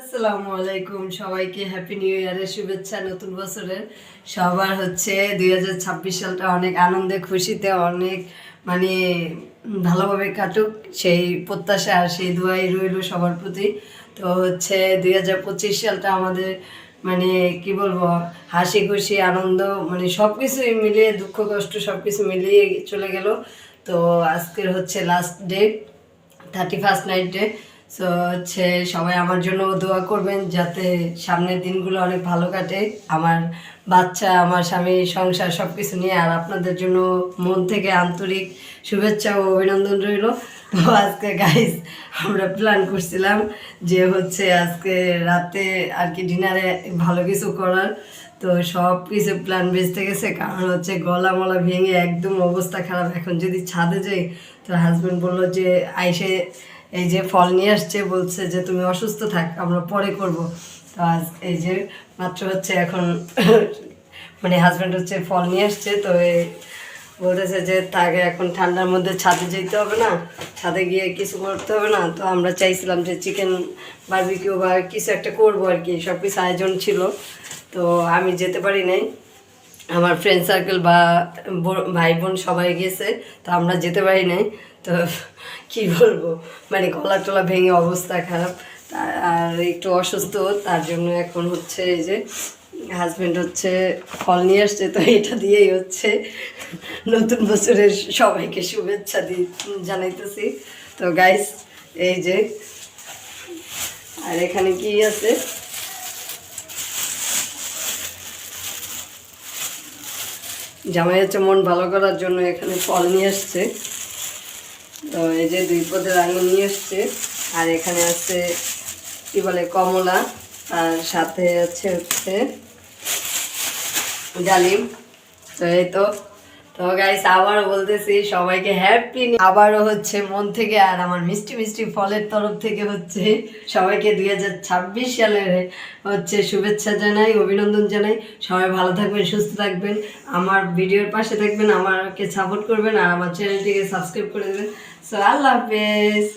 আসসালামু আলাইকুম সবাইকে হ্যাপি নিউ ইয়ারের শুভেচ্ছা নতুন বছরের সবার হচ্ছে 2026 সালটা অনেক আনন্দে খুশিতে অনেক মানে ভালোভাবে কাটুক সেই প্রত্যাশা আর সেই দোয়াই রইল সবার প্রতি। তো হচ্ছে 2025 সালটা আমাদের মানে কি বলবো হাসি খুশি আনন্দ মানে সব কিছুই মিলিয়ে দুঃখ কষ্ট সব কিছু মিলিয়ে চলে গেল। তো আজকের হচ্ছে লাস্ট ডে 31st নাইটে। সো হচ্ছে সবাই আমার জন্য দোয়া করবেন যাতে সামনের দিনগুলো অনেক ভালো কাটে, আমার বাচ্চা আমার স্বামী সংসার সব কিছু নিয়ে। আর আপনাদের জন্য মন থেকে আন্তরিক শুভেচ্ছা ও অভিনন্দন রইল। তো আজকে গাইজ আমরা প্ল্যান করছিলাম যে হচ্ছে আজকে রাতে আর কি ডিনারে ভালো কিছু করার। তো সব কিছু প্ল্যান বেঁচতে গেছে, কারণ হচ্ছে গলা মলা ভেঙে একদম অবস্থা খারাপ। এখন যদি ছাদে যাই তো হাজব্যান্ড বললো যে আইসে এই যে ফল নিয়ে আসছে, বলছে যে তুমি অসুস্থ থাক আমরা পরে করব। তো আজ এই যে মাত্র হচ্ছে এখন মানে হাজব্যান্ড হচ্ছে ফল নিয়ে আসছে। তো বলতেছে যে তাকে এখন ঠান্ডার মধ্যে ছাদে যেতে হবে না, ছাদে গিয়ে কিছু করতে হবে না। তো আমরা চাইছিলাম যে চিকেন বারবিকিউ বা কিছু একটা করবো আর কি, সব কিছু আয়োজন ছিল। তো আমি যেতে পারি নাই, আমার ফ্রেন্ড সার্কেল বা ভাই বোন সবাই গেছে, তো আমরা যেতে পারি নাই। তো কি বলবো মানে গলা টলা ভেঙে অবস্থা খারাপ আর একটু অসুস্থ, তার জন্য এখন হচ্ছে এই যে হাজব্যান্ড হচ্ছে ফল নিয়ে আসছে। তো এটা দিয়েই হচ্ছে নতুন বছরের সবাইকে শুভেচ্ছা জানাইতেছি। তো গাইস এই যে আর এখানে কি আছে, জামাই হচ্ছে মন ভালো করার জন্য এখানে ফল নিয়ে আসছে। তো এই যে 2 পদের আঙুর নিয়ে আসছে, আর এখানে আছে কি বলে কমলা, আর সাথে আছে হচ্ছে ডালিম। তো এই তো তো গাইস আবারও বলতেছি সবাইকে হ্যাপি, আবারও হচ্ছে মন থেকে আর আমার মিষ্টি মিষ্টি ফলের তরফ থেকে হচ্ছে সবাইকে 2026 সালের হচ্ছে শুভেচ্ছা জানাই, অভিনন্দন জানাই। সবাই ভালো থাকবেন, সুস্থ থাকবেন, আমার ভিডিওর পাশে থাকবেন, আমাকে সাপোর্ট করবেন আর আমার চ্যানেলটিকে সাবস্ক্রাইব করে দেবেন। সো আল্লাহ হাফেজ।